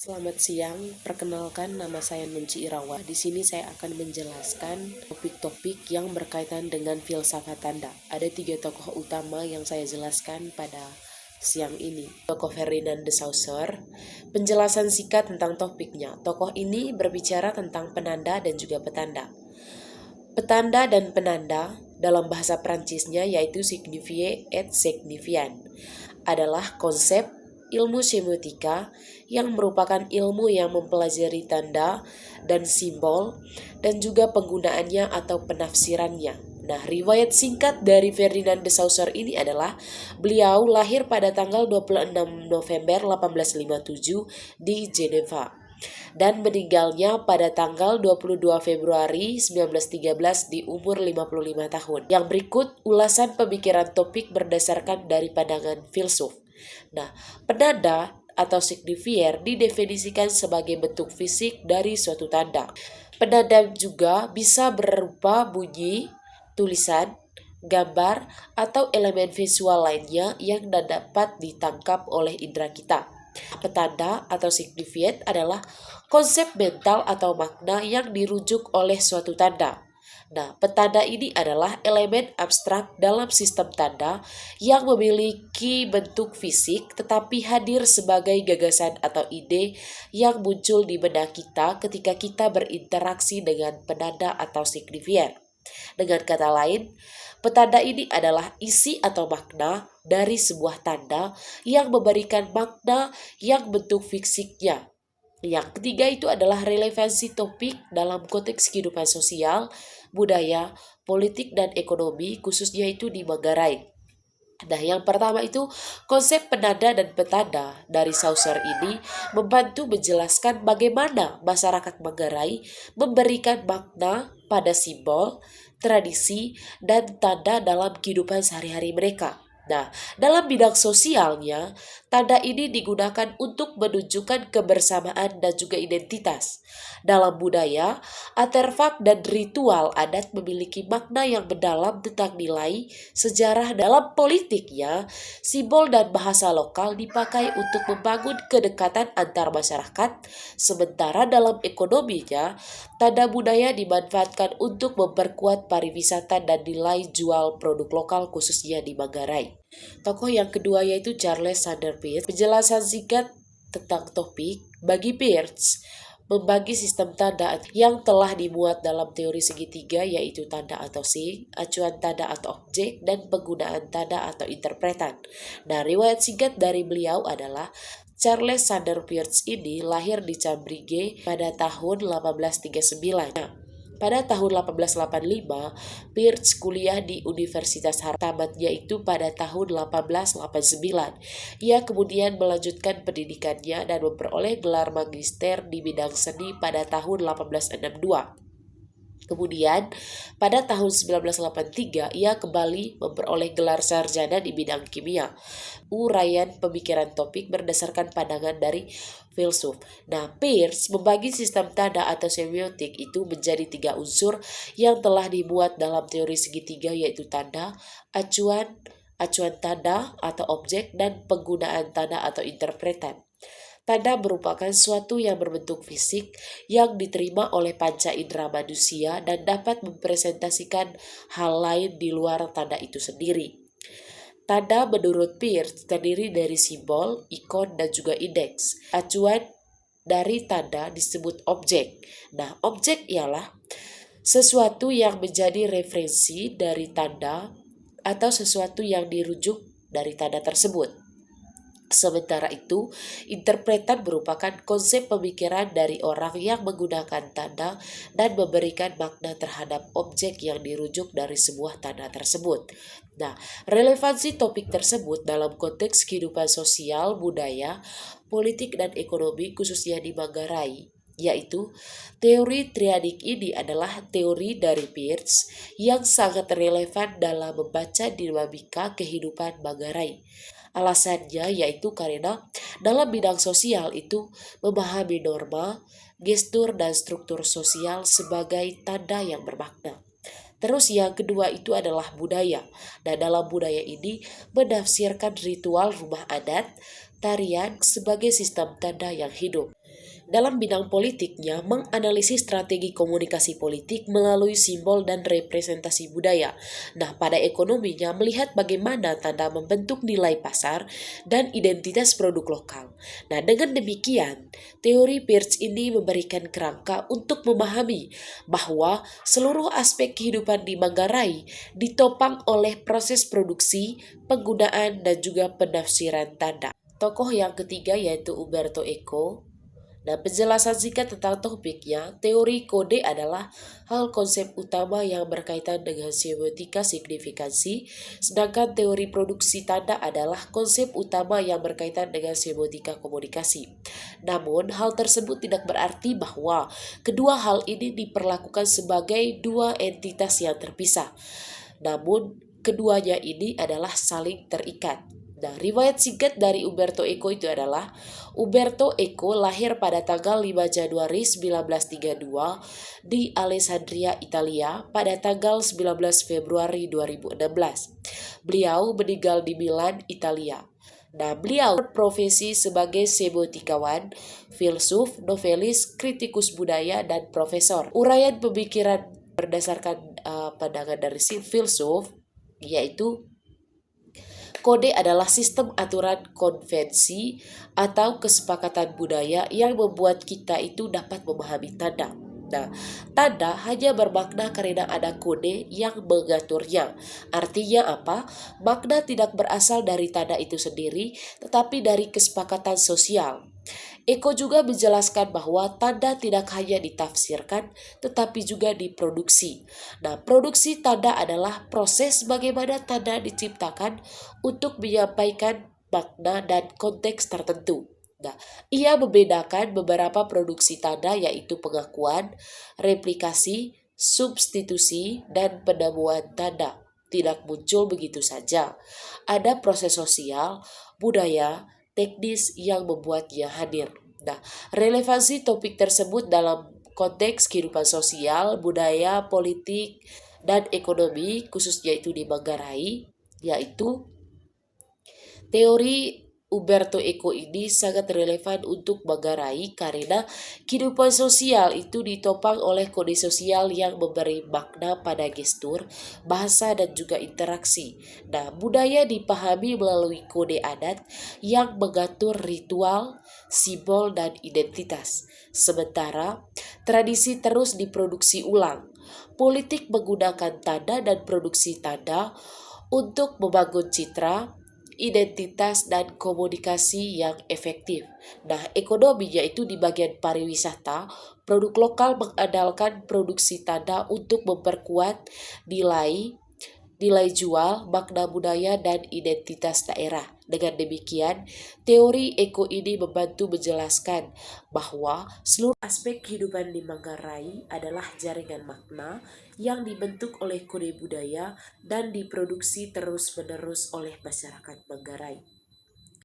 Selamat siang, perkenalkan nama saya Nunci Irawa. Di sini saya akan menjelaskan topik-topik yang berkaitan dengan filsafat tanda. Ada 3 tokoh utama yang saya jelaskan pada siang ini. Tokoh Ferdinand de Saussure. Penjelasan singkat tentang topiknya. Tokoh ini berbicara tentang penanda dan juga petanda. Petanda dan penanda dalam bahasa Prancisnya yaitu signifier et signifiant adalah konsep ilmu semiotika yang merupakan ilmu yang mempelajari tanda dan simbol dan juga penggunaannya atau penafsirannya. Nah, riwayat singkat dari Ferdinand de Saussure ini adalah beliau lahir pada tanggal 26 November 1857 di Geneva dan meninggalnya pada tanggal 22 Februari 1913 di umur 55 tahun. Yang berikut ulasan pemikiran topik berdasarkan dari pandangan filsuf. Nah, penanda atau signifier didefinisikan sebagai bentuk fisik dari suatu tanda. Penanda juga bisa berupa bunyi, tulisan, gambar, atau elemen visual lainnya yang dapat ditangkap oleh indera kita. Petanda atau signifiant adalah konsep mental atau makna yang dirujuk oleh suatu tanda. Nah, petanda ini adalah elemen abstrak dalam sistem tanda yang memiliki bentuk fisik tetapi hadir sebagai gagasan atau ide yang muncul di benak kita ketika kita berinteraksi dengan penanda atau signifier. Dengan kata lain, petanda ini adalah isi atau makna dari sebuah tanda yang memberikan makna yang bentuk fisiknya. Yang ketiga itu adalah relevansi topik dalam konteks kehidupan sosial, budaya, politik, dan ekonomi, khususnya itu di Manggarai. Nah, yang pertama itu konsep penanda dan petanda dari Saussure ini membantu menjelaskan bagaimana masyarakat Manggarai memberikan makna pada simbol, tradisi, dan tanda dalam kehidupan sehari-hari mereka. Nah, dalam bidang sosialnya, tanda ini digunakan untuk menunjukkan kebersamaan dan juga identitas. Dalam budaya, artefak dan ritual adat memiliki makna yang mendalam tentang nilai, sejarah. Dalam politiknya, simbol dan bahasa lokal dipakai untuk membangun kedekatan antar masyarakat, sementara dalam ekonominya, tanda budaya dimanfaatkan untuk memperkuat pariwisata dan nilai jual produk lokal khususnya di Manggarai. Tokoh yang kedua yaitu Charles Sanders Peirce. Penjelasan singkat tentang topik, bagi Peirce, membagi sistem tanda yang telah dimuat dalam teori segitiga yaitu tanda atau sing, acuan tanda atau objek, dan penggunaan tanda atau interpretan. Nah, riwayat singkat dari beliau adalah Charles Sanders Peirce ini lahir di Cambridge pada tahun 1839. Nah, pada tahun 1885, Peirce kuliah di Universitas Harvard. Tamatnya itu pada tahun 1889. Ia kemudian melanjutkan pendidikannya dan memperoleh gelar magister di bidang seni pada tahun 1862. Kemudian, pada tahun 1983, ia kembali memperoleh gelar sarjana di bidang kimia. Uraian pemikiran topik berdasarkan pandangan dari filsuf. Nah, Peirce membagi sistem tanda atau semiotik itu menjadi 3 unsur yang telah dimuat dalam teori segitiga yaitu tanda, acuan tanda atau objek, dan penggunaan tanda atau interpretan. Tanda merupakan suatu yang berbentuk fisik yang diterima oleh panca indera manusia dan dapat mempresentasikan hal lain di luar tanda itu sendiri. Tanda menurut Peirce terdiri dari simbol, ikon, dan juga indeks. Acuan dari tanda disebut objek. Nah, objek ialah sesuatu yang menjadi referensi dari tanda atau sesuatu yang dirujuk dari tanda tersebut. Sementara itu, interpretan merupakan konsep pemikiran dari orang yang menggunakan tanda dan memberikan makna terhadap objek yang dirujuk dari sebuah tanda tersebut. Nah, relevansi topik tersebut dalam konteks kehidupan sosial, budaya, politik, dan ekonomi khususnya di Manggarai, yaitu teori triadik ini adalah teori dari Peirce yang sangat relevan dalam membaca dinamika kehidupan Manggarai. Alasannya yaitu karena dalam bidang sosial itu memahami norma, gestur, dan struktur sosial sebagai tanda yang bermakna. Terus yang kedua itu adalah budaya. Nah, dalam budaya ini menafsirkan ritual rumah adat, tarian sebagai sistem tanda yang hidup. Dalam bidang politiknya, menganalisis strategi komunikasi politik melalui simbol dan representasi budaya. Nah, pada ekonominya, melihat bagaimana tanda membentuk nilai pasar dan identitas produk lokal. Nah, dengan demikian, teori Peirce ini memberikan kerangka untuk memahami bahwa seluruh aspek kehidupan di Manggarai ditopang oleh proses produksi, penggunaan, dan juga penafsiran tanda. Tokoh yang ketiga yaitu Umberto Eco. Nah, penjelasan singkat tentang topiknya, teori kode adalah hal konsep utama yang berkaitan dengan semiotika signifikansi, sedangkan teori produksi tanda adalah konsep utama yang berkaitan dengan semiotika komunikasi. Namun, hal tersebut tidak berarti bahwa kedua hal ini diperlakukan sebagai dua entitas yang terpisah. Namun, keduanya ini adalah saling terikat. Nah, riwayat singkat dari Umberto Eco itu adalah Umberto Eco lahir pada tanggal 5 Januari 1932 di Alessandria, Italia pada tanggal 19 Februari 2016. Beliau meninggal di Milan, Italia. Nah, beliau berprofesi sebagai semiotikawan, filsuf, novelis, kritikus budaya, dan profesor. Uraian pemikiran berdasarkan pandangan dari si filsuf, yaitu kode adalah sistem aturan konvensi atau kesepakatan budaya yang membuat kita itu dapat memahami tanda. Nah, tanda hanya bermakna karena ada kode yang mengaturnya. Artinya apa? Makna tidak berasal dari tanda itu sendiri, tetapi dari kesepakatan sosial. Eko juga menjelaskan bahwa tanda tidak hanya ditafsirkan, tetapi juga diproduksi. Nah, produksi tanda adalah proses bagaimana tanda diciptakan untuk menyampaikan makna dan konteks tertentu. Nah, ia membedakan beberapa produksi tanda yaitu pengakuan, replikasi, substitusi, dan penemuan tanda. Tidak muncul begitu saja. Ada proses sosial, budaya, teknis yang membuatnya hadir. Nah, relevansi topik tersebut dalam konteks kehidupan sosial, budaya, politik, dan ekonomi, khususnya itu di Manggarai, yaitu teori Umberto Eco ini sangat relevan untuk Manggarai karena kehidupan sosial itu ditopang oleh kode sosial yang memberi makna pada gestur, bahasa, dan juga interaksi. Nah, budaya dipahami melalui kode adat yang mengatur ritual, simbol, dan identitas. Sementara, tradisi terus diproduksi ulang. Politik menggunakan tanda dan produksi tanda untuk membangun citra, identitas, dan komunikasi yang efektif. Nah, ekonominya itu di bagian pariwisata, produk lokal mengandalkan produksi tanda untuk memperkuat nilai jual, makna budaya, dan identitas daerah. Dengan demikian, teori Eko ini membantu menjelaskan bahwa seluruh aspek kehidupan di Manggarai adalah jaringan makna yang dibentuk oleh kode budaya dan diproduksi terus-menerus oleh masyarakat Manggarai.